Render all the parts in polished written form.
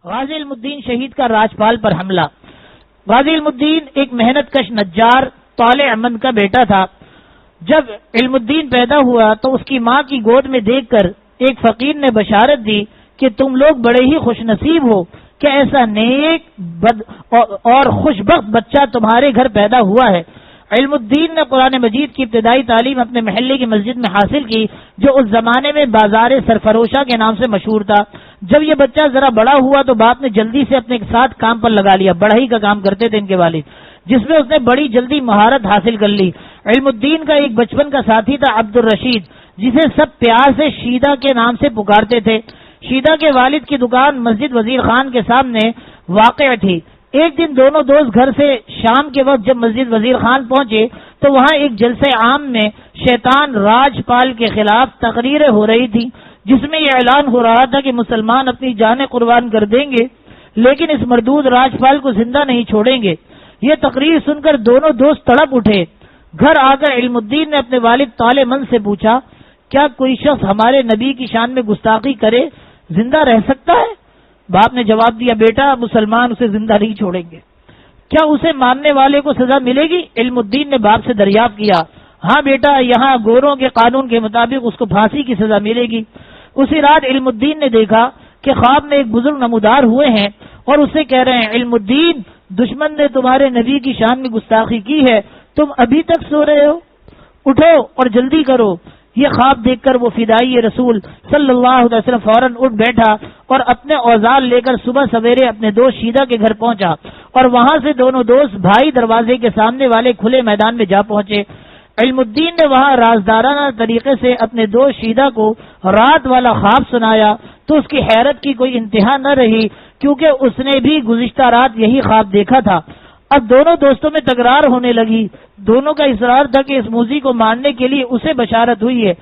غازی علم الدین شہید کا راجپال پر حملہ۔ غازی علم الدین ایک محنت کش نجار طالع من کا بیٹا تھا۔ جب علم الدین پیدا ہوا تو اس کی ماں کی گود میں دیکھ کر ایک فقیر نے بشارت دی کہ تم لوگ بڑے ہی خوش نصیب ہو کہ ایسا نیک اور خوشبخت بچہ تمہارے گھر پیدا ہوا ہے۔ علم الدین نے قرآن مجید کی ابتدائی تعلیم اپنے محلے کی مسجد میں حاصل کی، جو اس زمانے میں بازار سرفروشہ کے نام سے مشہور تھا۔ جب یہ بچہ ذرا بڑا ہوا تو باپ نے جلدی سے اپنے ساتھ کام پر لگا لیا۔ بڑھئی کا کام کرتے تھے ان کے والد، جس میں اس نے بڑی جلدی مہارت حاصل کر لی۔ علم الدین کا ایک بچپن کا ساتھی تھا عبد الرشید، جسے سب پیار سے شیدہ کے نام سے پکارتے تھے۔ شیدہ کے والد کی دکان مسجد وزیر خان کے سامنے واقع تھی۔ ایک دن دونوں دوست گھر سے شام کے وقت جب مسجد وزیر خان پہنچے تو وہاں ایک جلسہ عام میں شیطان راجپال کے خلاف تقریریں ہو رہی تھی، جس میں یہ اعلان ہو رہا تھا کہ مسلمان اپنی جانیں قربان کر دیں گے لیکن اس مردود راجپال کو زندہ نہیں چھوڑیں گے۔ یہ تقریر سن کر دونوں دوست تڑپ اٹھے۔ گھر آ کر علم الدین نے اپنے والد طالع من سے پوچھا، کیا کوئی شخص ہمارے نبی کی شان میں گستاخی کرے زندہ رہ سکتا ہے؟ باپ نے جواب دیا، بیٹا مسلمان اسے زندہ نہیں چھوڑیں گے۔ کیا اسے ماننے والے کو سزا ملے گی؟ علم الدین نے باپ سے دریافت کیا۔ ہاں بیٹا، یہاں گوروں کے قانون کے مطابق اس کو پھانسی کی سزا ملے گی۔ اسی رات علم الدین نے دیکھا کہ خواب میں ایک بزرگ نمودار ہوئے ہیں اور اسے کہہ رہے ہیں، علم الدین دشمن نے تمہارے نبی کی شان میں گستاخی کی ہے، تم ابھی تک سو رہے ہو، اٹھو اور جلدی کرو۔ یہ خواب دیکھ کر وہ فدائی رسول صلی اللہ علیہ وسلم فوراً اٹھ بیٹھا اور اپنے اوزار لے کر صبح سویرے اپنے دوست شیدہ کے گھر پہنچا اور وہاں سے دونوں دوست بھائی دروازے کے سامنے والے کھلے میدان میں جا پہنچے۔ علم الدین نے وہاں رازدارانہ طریقے سے اپنے دوست شیدہ کو رات والا خواب سنایا تو اس کی حیرت کی کوئی انتہا نہ رہی، کیونکہ اس نے بھی گزشتہ رات یہی خواب دیکھا تھا۔ اب دونوں دوستوں میں تکرار ہونے لگی۔ دونوں کا اصرار تھا کہ اس موذی کو مارنے کے لیے اسے بشارت ہوئی ہے۔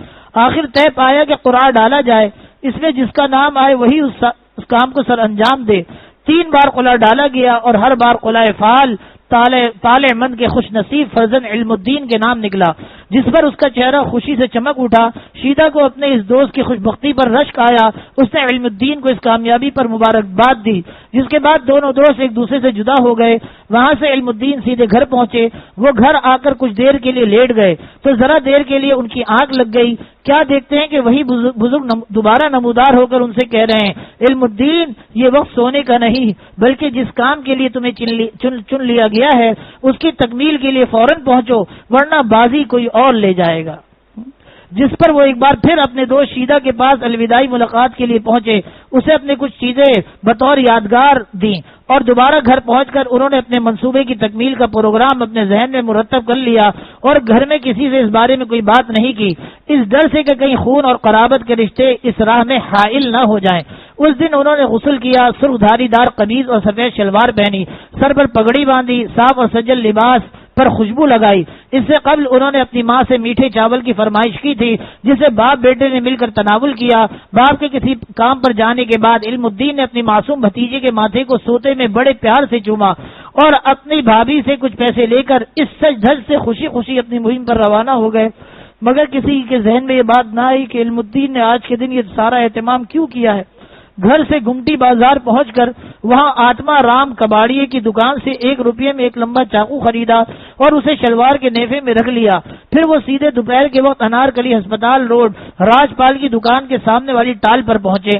آخر طے پایا کہ قرعہ ڈالا جائے، اس میں جس کا نام آئے وہی اس کام کو سر انجام دے۔ 3 بار قلعہ ڈالا گیا اور ہر بار قلعہ فعال طالع من کے خوش نصیب فرزند علم الدین کے نام نکلا، جس پر اس کا چہرہ خوشی سے چمک اٹھا۔ شیدہ کو اپنے اس دوست کی خوش بختی پر رشک آیا۔ اس نے علم الدین کو اس کامیابی پر مبارکباد دی، جس کے بعد دونوں دوست ایک دوسرے سے جدا ہو گئے۔ وہاں سے علم الدین سیدھے گھر پہنچے۔ وہ گھر آ کر کچھ دیر کے لیے لیٹ گئے تو ذرا دیر کے لیے ان کی آنکھ لگ گئی۔ کیا دیکھتے ہیں کہ وہی بزرگ دوبارہ نمودار ہو کر ان سے کہہ رہے ہیں، علم الدین یہ وقت سونے کا نہیں بلکہ جس کام کے لیے تمہیں چن لیا گیا ہے اس کی تکمیل کے لیے فوراً پہنچو، ورنہ بازی کوئی اور لے جائے گا۔ جس پر وہ ایک بار پھر اپنے دوست شیدہ کے پاس الوداعی ملاقات کے لیے پہنچے۔ اسے اپنے کچھ چیزیں بطور یادگار دیں اور دوبارہ گھر پہنچ کر انہوں نے اپنے منصوبے کی تکمیل کا پروگرام اپنے ذہن میں مرتب کر لیا اور گھر میں کسی سے اس بارے میں کوئی بات نہیں کی، اس ڈر سے کہ کہیں خون اور قرابت کے رشتے اس راہ میں حائل نہ ہو جائیں۔ اس دن انہوں نے غسل کیا، سرخ دھاری دار قمیض اور سفید شلوار پہنی، سر پر پگڑی باندھی، صاف اور سجل لباس پر خوشبو لگائی۔ اس سے قبل انہوں نے اپنی ماں سے میٹھے چاول کی فرمائش کی تھی، جسے باپ بیٹے نے مل کر تناول کیا۔ باپ کے کسی کام پر جانے کے بعد علم الدین نے اپنی معصوم بھتیجے کے ماتھے کو سوتے میں بڑے پیار سے چوما اور اپنی بھابھی سے کچھ پیسے لے کر اس سج دھج سے خوشی خوشی اپنی مہم پر روانہ ہو گئے۔ مگر کسی کے ذہن میں یہ بات نہ آئی کہ علم الدین نے آج کے دن یہ سارا اہتمام کیوں کیا ہے۔ گھر سے گمٹی بازار پہنچ کر وہاں آتما رام کباڑیے کی دکان سے 1 روپے میں ایک لمبا چاقو خریدا اور اسے شلوار کے نیفے میں رکھ لیا۔ پھر وہ سیدھے دوپہر کے وقت انارکلی ہسپتال روڈ راجپال کی دکان کے سامنے والی ٹال پر پہنچے۔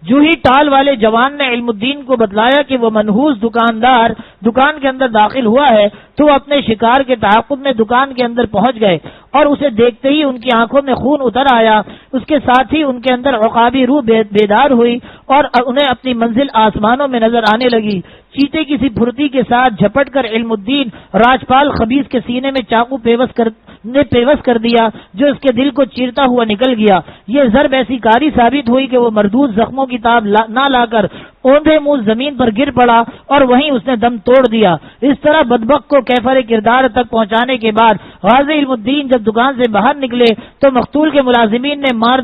جو ہی ٹال والے جوان نے علم الدین کو بتلایا کہ وہ منحوس دکاندار دکان کے اندر داخل ہوا ہے تو وہ اپنے شکار کے تعاقب میں دکان کے اندر پہنچ گئے اور اسے دیکھتے ہی ان کی آنکھوں میں خون اتر آیا۔ اس کے ساتھ ہی ان کے اندر عقابی روح بیدار ہوئی اور انہیں اپنی منزل آسمانوں میں نظر آنے لگی۔ چیتے کی سی پھرتی کے ساتھ جھپٹ کر علم الدین راجپال خبیث کے سینے میں چاقو پیوست کر دیا، جو اس کے دل کو چیرتا ہوا نکل گیا۔ یہ ضرب ایسی کاری ثابت ہوئی کہ وہ مردود زخموں کی تاب نہ لا کر اوندھے منہ زمین پر گر پڑا اور وہیں اس نے دم توڑ دیا۔ اس طرح بدبخت کو کیفر کردار تک پہنچانے کے بعد غازی علم الدین جب دکان سے باہر نکلے تو مقتول کے ملازمین نے مار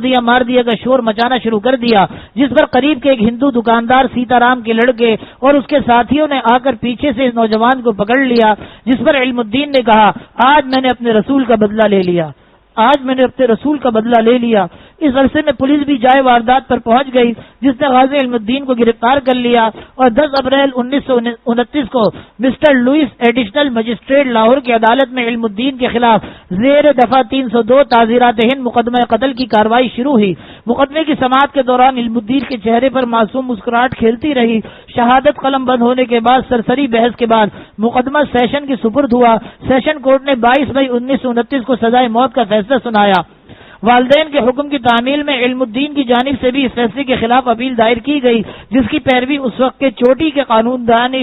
دیا کا شور مچانا شروع کر دیا، جس پر قریب کے ایک ہندو دکاندار سیتا رام کے لڑکے اور اس کے ساتھیوں نے آ کر پیچھے سے اس نوجوان کو پکڑ لیا، جس پر علم الدین نے کہا، آج میں نے اپنے رسول کا بدلہ لے لیا۔ آج میں نے اپنے رسول کا بدلہ لے لیا۔ اس عرصے میں پولیس بھی جائے واردات پر پہنچ گئی، جس نے غازی علم الدین کو گرفتار کر لیا اور 10 اپریل 1929 کو mister Lewis additional magistrate Lahore کی عدالت میں علم الدین کے خلاف زیر دفعہ 302 تعزیرات ہند مقدمہ قتل کی کارروائی شروع ہوئی۔ مقدمے کی سماعت کے دوران علم الدین کے چہرے پر معصوم مسکراہٹ کھیلتی رہی۔ شہادت قلم بند ہونے کے بعد سرسری بحث کے بعد مقدمہ سیشن کی سپرد ہوا۔ سیشن کورٹ نے 22 مئی 1929 کو سزائے موت کا فیصلہ سنایا۔ والدین کے حکم کی تعمیل میں علم الدین کی جانب سے بھی اس فیصلے کے خلاف اپیل دائر کی گئی، جس کی پیروی اس وقت کے چوٹی کے قانوندان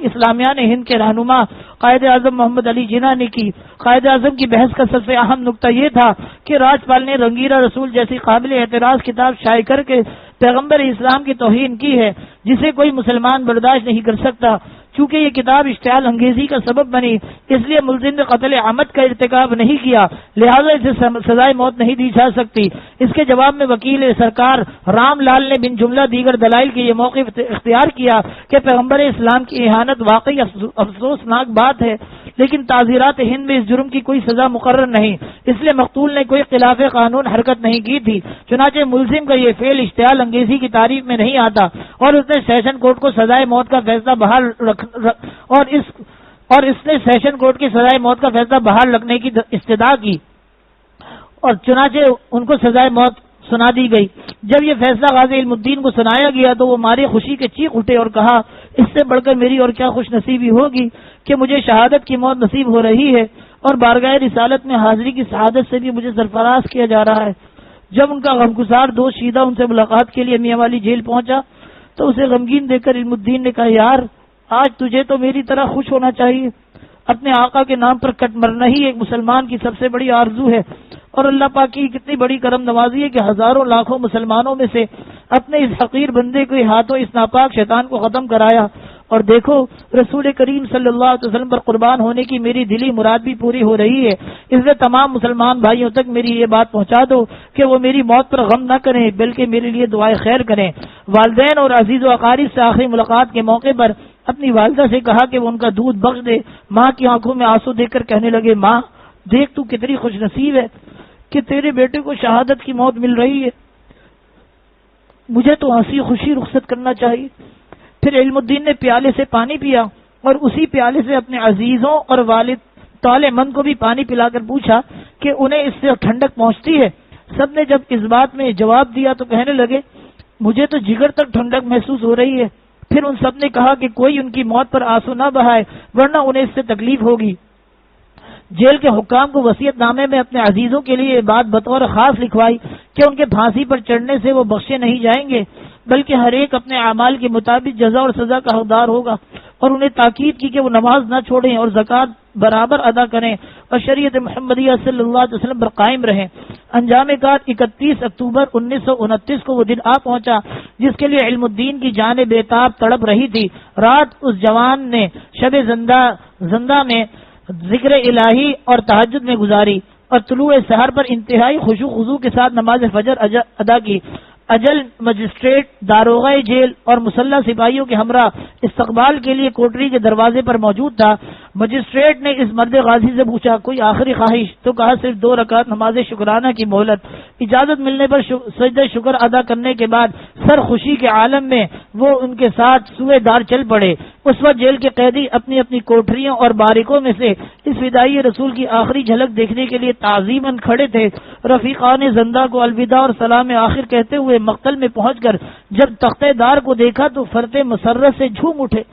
اسلامیہ نے ہند کے رہنما قائد اعظم محمد علی جناح نے کی۔ قائد اعظم کی بحث کا سب سے اہم نقطہ یہ تھا کہ راجپال نے رنگیرہ رسول جیسی قابل اعتراض کتاب شائع کر کے پیغمبر اسلام کی توہین کی ہے، جسے کوئی مسلمان برداشت نہیں کر سکتا۔ چونکہ یہ کتاب اشتعال انگیزی کا سبب بنی، اس لیے ملزم نے قتل عمد کا ارتکاب نہیں کیا، لہذا اسے سزائے موت نہیں دی جا سکتی۔ اس کے جواب میں وکیل سرکار رام لال نے بن جملہ دیگر دلائل کے یہ موقف اختیار کیا کہ پیغمبر اسلام کی اہانت واقعی افسوسناک بات ہے، لیکن تعزیرات ہند میں اس جرم کی کوئی سزا مقرر نہیں، اس لیے مقتول نے کوئی خلاف قانون حرکت نہیں کی تھی۔ چنانچہ ملزم کا یہ فعل اشتعال انگیزی کی تعریف میں نہیں آتا اور اس نے سیشن کورٹ کو سزائے موت کا فیصلہ بحال اور اس نے سیشن کورٹ کی سزائے موت کا فیصلہ بحال رکھنے کی استدعا کی اور چنانچہ ان کو سزائے موت سنا دی گئی۔ جب یہ فیصلہ غازی علم الدین کو سنایا گیا تو وہ مارے خوشی کے چیخ اٹھے اور کہا، اس سے بڑھ کر میری اور کیا خوش نصیبی ہوگی کہ مجھے شہادت کی موت نصیب ہو رہی ہے اور بارگاہ رسالت میں حاضری کی سعادت سے بھی مجھے سرفراز کیا جا رہا ہے۔ جب ان کا غمگسار دوست شیدہ ان سے ملاقات کے لیے میاں والی جیل پہنچا تو اسے غمگین دیکھ کر علم الدین نے کہا، یار آج تجھے تو میری طرح خوش ہونا چاہیے، اپنے آقا کے نام پر کٹ مرنا ہی ایک مسلمان کی سب سے بڑی آرزو ہے، اور اللہ پاک کی کتنی بڑی کرم نوازی ہے کہ ہزاروں لاکھوں مسلمانوں میں سے اپنے اس حقیر بندے کے ہاتھوں اس ناپاک شیطان کو ختم کرایا، اور دیکھو رسول کریم صلی اللہ علیہ وسلم پر قربان ہونے کی میری دلی مراد بھی پوری ہو رہی ہے۔ اس لیے تمام مسلمان بھائیوں تک میری یہ بات پہنچا دو کہ وہ میری موت پر غم نہ کریں بلکہ میرے لیے دعائے خیر کریں۔ والدین اور عزیز و اقارب سے آخری ملاقات کے موقع پر اپنی والدہ سے کہا کہ وہ ان کا دودھ بخش دے۔ ماں کی آنکھوں میں آنسو دیکھ کر کہنے لگے، ماں دیکھ تو کتنی خوش نصیب ہے کہ تیرے بیٹے کو شہادت کی موت مل رہی ہے، مجھے تو ہنسی خوشی رخصت کرنا چاہیے۔ پھر علم الدین نے پیالے سے پانی پیا اور اسی پیالے سے اپنے عزیزوں اور والد طالع مند کو بھی پانی پلا کر پوچھا کہ انہیں اس سے ٹھنڈک پہنچتی ہے۔ سب نے جب اس بات میں جواب دیا تو کہنے لگے، مجھے تو جگر تک ٹھنڈک محسوس ہو رہی ہے۔ پھر ان سب نے کہا کہ کوئی ان کی موت پر آنسو نہ بہائے ورنہ انہیں اس سے تکلیف ہوگی۔ جیل کے حکام کو وصیت نامے میں اپنے عزیزوں کے لیے یہ بات بطور خاص لکھوائی کہ ان کے پھانسی پر چڑھنے سے وہ بخشے نہیں جائیں گے بلکہ ہر ایک اپنے اعمال کے مطابق جزا اور سزا کا حقدار ہوگا، اور انہیں تاکید کی کہ وہ نماز نہ چھوڑیں اور زکوٰۃ برابر ادا کریں اور شریعت محمدیہ صلی اللہ علیہ وسلم پر قائم رہیں۔ انجام کار 31 اکتوبر 1929 کو وہ دن آ پہنچا جس کے لیے علم الدین کی جان بے تاب تڑپ رہی تھی۔ رات اس جوان نے شب زندہ میں ذکر الہی اور تہجد میں گزاری اور طلوع سحر پر انتہائی خشوع و خضوع کے ساتھ نماز فجر ادا کی۔ اجل مجسٹریٹ داروغہ جیل اور مسلح سپاہیوں کے ہمراہ استقبال کے لیے کوٹری کے دروازے پر موجود تھا۔ مجسٹریٹ نے اس مرد غازی سے پوچھا، کوئی آخری خواہش؟ تو کہا، صرف 2 رکعت نماز شکرانہ کی مہلت۔ اجازت ملنے پر سجدہ شکر ادا کرنے کے بعد سر خوشی کے عالم میں وہ ان کے ساتھ سوئے دار چل پڑے۔ اس وقت جیل کے قیدی اپنی اپنی کوٹریوں اور باریکوں میں سے اس فدائی رسول کی آخری جھلک دیکھنے کے لیے تعظیماً کھڑے تھے۔ رفیقان زندہ کو الوداع اور سلام آخر کہتے ہوئے مقتل میں پہنچ کر جب تختہ دار کو دیکھا تو فرط مسرت سے جھوم اٹھے۔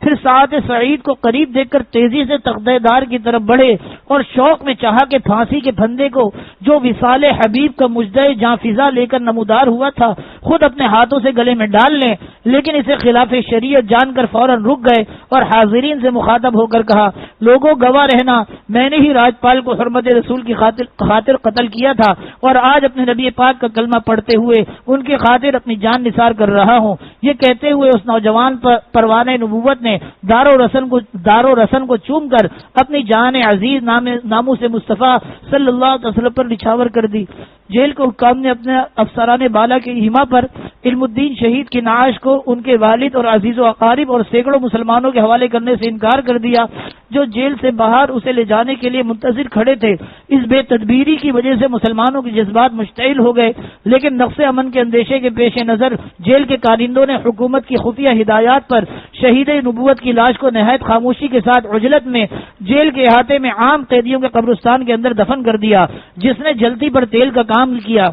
پھر ساعت سعید کو قریب دیکھ کر تیزی سے تختہ دار کی طرف بڑھے اور شوق میں چاہا کہ پھانسی کے پھندے کو جو وصال حبیب کا مژدہ جاں فضا لے کر نمودار ہوا تھا خود اپنے ہاتھوں سے گلے میں ڈال لیں، لیکن اسے خلاف شریعت جان کر فوراً رک گئے اور حاضرین سے مخاطب ہو کر کہا، لوگوں گواہ رہنا، میں نے ہی راجپال کو حرمت رسول کی خاطر قتل کیا تھا اور آج اپنے نبی پاک کا کلمہ پڑھتے ہوئے ان کی خاطر اپنی جان نثار کر رہا ہوں۔ یہ کہتے ہوئے اس نوجوان پروانہ نبوت نے دار و رسن کو چوم کر اپنی جان عزیز ناموں سے مصطفیٰ صلی اللہ علیہ وسلم پر نچھاور کر دی۔ جیل کے حکام نے اپنے افسران بالا کے ایما پر علم الدین شہید کی نعش کو کو ان کے والد اور عزیز و اقارب اور سینکڑوں مسلمانوں کے حوالے کرنے سے انکار کر دیا جو جیل سے باہر اسے لے جانے کے لیے منتظر کھڑے تھے۔ اس بے تدبیری کی وجہ سے مسلمانوں کے جذبات مشتعل ہو گئے، لیکن نقص امن کے اندیشے کے پیش نظر جیل کے کارندوں نے حکومت کی خفیہ ہدایات پر شہید نبوت کی لاش کو نہایت خاموشی کے ساتھ عجلت میں جیل کے احاطے میں عام قیدیوں کے قبرستان کے اندر دفن کر دیا، جس نے جلتی پر تیل کا کام کیا۔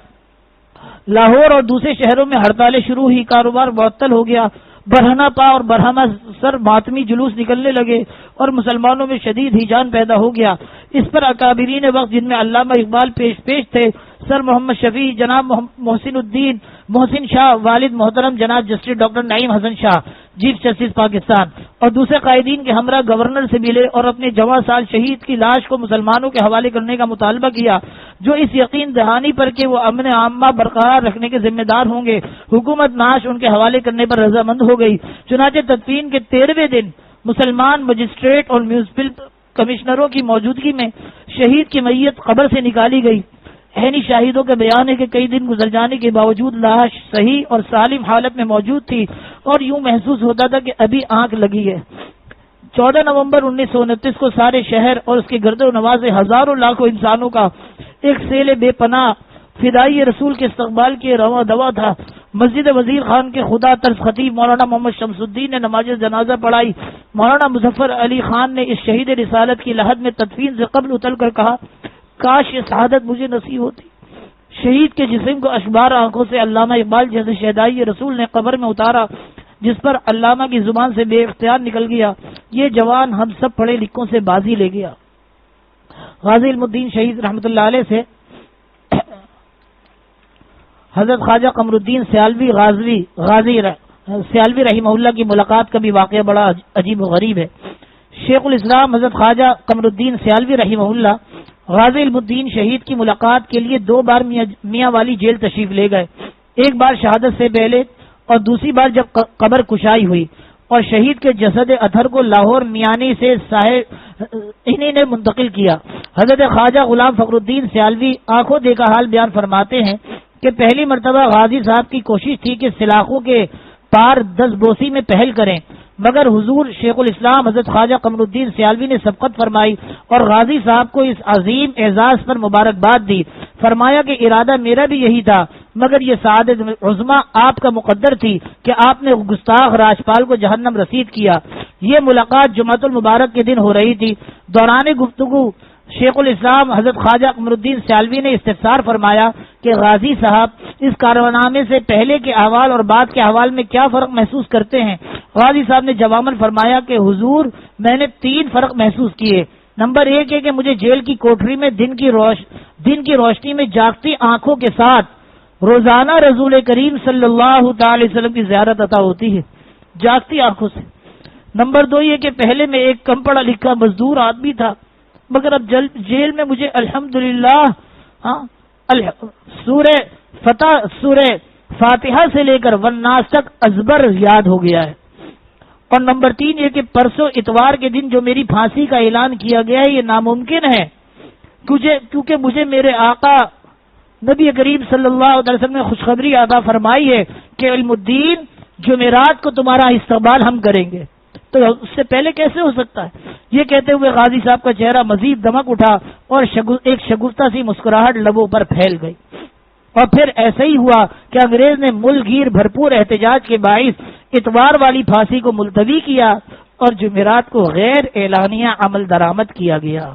لاہور اور دوسرے شہروں میں ہڑتالیں شروع ہوئی، کاروبار معطل ہو گیا، برہنہ پا اور برہنہ سر ماتمی جلوس نکلنے لگے اور مسلمانوں میں شدید ہیجان پیدا ہو گیا۔ اس پر اکابرین وقت جن میں علامہ اقبال پیش تھے، سر محمد شفیع، جناب محسن الدین محسن شاہ، والد محترم جناب جسٹس ڈاکٹر نعیم حسن شاہ چیف جسٹس پاکستان، اور دوسرے قائدین کے ہمراہ گورنر سے ملے اور اپنے جواں سال شہید کی لاش کو مسلمانوں کے حوالے کرنے کا مطالبہ کیا، جو اس یقین دہانی پر کہ وہ امن عامہ برقرار رکھنے کے ذمہ دار ہوں گے حکومت ناش ان کے حوالے کرنے پر رضامند ہو گئی۔ چنانچہ تدفین کے 13ویں دن مسلمان مجسٹریٹ اور میونسپل کمشنروں کی موجودگی میں شہید کی میت قبر سے نکالی گئی۔ عینی شاہدوں کا بیان ہے کہ کئی دن گزر جانے کے باوجود لاش صحیح اور سالم حالت میں موجود تھی اور یوں محسوس ہوتا تھا کہ ابھی آنکھ لگی ہے۔ 14 نومبر 1929 کو سارے شہر اور اس کے گرد و نواح سے ہزاروں لاکھوں انسانوں کا ایک سیل بے پناہ فدائی رسول کے استقبال کے رواں دوا تھا۔ مسجد وزیر خان کے خدا طرز خطیب مولانا محمد شمس الدین نے نماز جنازہ پڑھائی۔ مولانا مظفر علی خان نے اس شہید رسالت کی لحد میں تدفین سے قبل اتر کر کہا، کاش یہ سعادت مجھے نصیب ہوتی۔ شہید کے جسم کو اشبار آنکھوں سے علامہ اقبال جیسے شہدائی رسول نے قبر میں اتارا، جس پر علامہ کی زبان سے بے اختیار نکل گیا، یہ جوان ہم سب پڑھے لکھوں سے بازی لے گیا۔ غازی علم الدین شہید رحمۃ اللہ علیہ سے حضرت خواجہ قمر الدین سیالوی سیالوی رحمہ اللہ کی ملاقات کا بھی واقعہ بڑا عجیب و غریب ہے۔ شیخ الاسلام حضرت خواجہ قمر الدین سیالوی رحمہ اللہ غازی علم الدین شہید کی ملاقات کے لیے 2 بار میاں والی جیل تشریف لے گئے، ایک بار شہادت سے پہلے اور دوسری بار جب قبر کشائی ہوئی اور شہید کے جسد اطہر کو لاہور میانی سے انہی نے منتقل کیا۔ حضرت خواجہ غلام فخر الدین سیالوی آنکھوں دیکھا حال بیان فرماتے ہیں کہ پہلی مرتبہ غازی صاحب کی کوشش تھی کہ سلاخوں کے پار دستبوسی میں پہل کریں، مگر حضور شیخ الاسلام حضرت خواجہ قمر الدین سیالوی نے سبقت فرمائی اور غازی صاحب کو اس عظیم اعزاز پر مبارکباد دی۔ فرمایا کہ ارادہ میرا بھی یہی تھا، مگر یہ سعادت عظمی آپ کا مقدر تھی کہ آپ نے گستاخ راجپال کو جہنم رسید کیا۔ یہ ملاقات جمعۃ المبارک کے دن ہو رہی تھی۔ دوران گفتگو شیخ الاسلام حضرت خواجہ قمر الدین سیالوی نے استفسار فرمایا کہ غازی صاحب اس کارنامے سے پہلے کے احوال اور بعد کے احوال میں کیا فرق محسوس کرتے ہیں؟ غازی صاحب نے جواباً فرمایا کہ حضور میں نے 3 فرق محسوس کیے۔ نمبر 1 ہے کہ مجھے جیل کی کوٹری میں دن کی روشنی میں جاگتی آنکھوں کے ساتھ روزانہ رسول کریم صلی اللہ تعالی وسلم کی زیارت عطا ہوتی ہے، جاگتی آنکھوں سے۔ نمبر 2 یہ کہ پہلے میں ایک کم پڑھا لکھا مزدور آدمی تھا، مگر اب جیل میں مجھے الحمدللہ سورہ فاتحہ سے لے کر والناس تک ازبر یاد ہو گیا ہے۔ اور نمبر 3 یہ کہ پرسوں اتوار کے دن جو میری پھانسی کا اعلان کیا گیا ہے یہ ناممکن ہے، کیونکہ مجھے میرے آقا نبی کریم صلی اللہ علیہ وسلم نے خوشخبری عطا فرمائی ہے کہ علم الدین جمعرات کو تمہارا استقبال ہم کریں گے، تو اس سے پہلے کیسے ہو سکتا ہے؟ یہ کہتے ہوئے غازی صاحب کا چہرہ مزید دمک اٹھا اور ایک شگفتہ سی مسکراہٹ لبوں پر پھیل گئی۔ اور پھر ایسا ہی ہوا کہ انگریز نے ملک گیر بھرپور احتجاج کے باعث اتوار والی پھانسی کو ملتوی کیا اور جمعرات کو غیر اعلانیہ عمل درآمد کیا گیا۔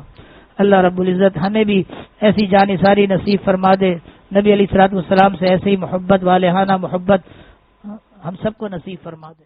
اللہ رب العزت ہمیں بھی ایسی جانثاری نصیب فرما دے، نبی علیہ الصلوۃ والسلام سے ایسے ہی محبت والہانہ محبت ہم سب کو نصیب فرما دے۔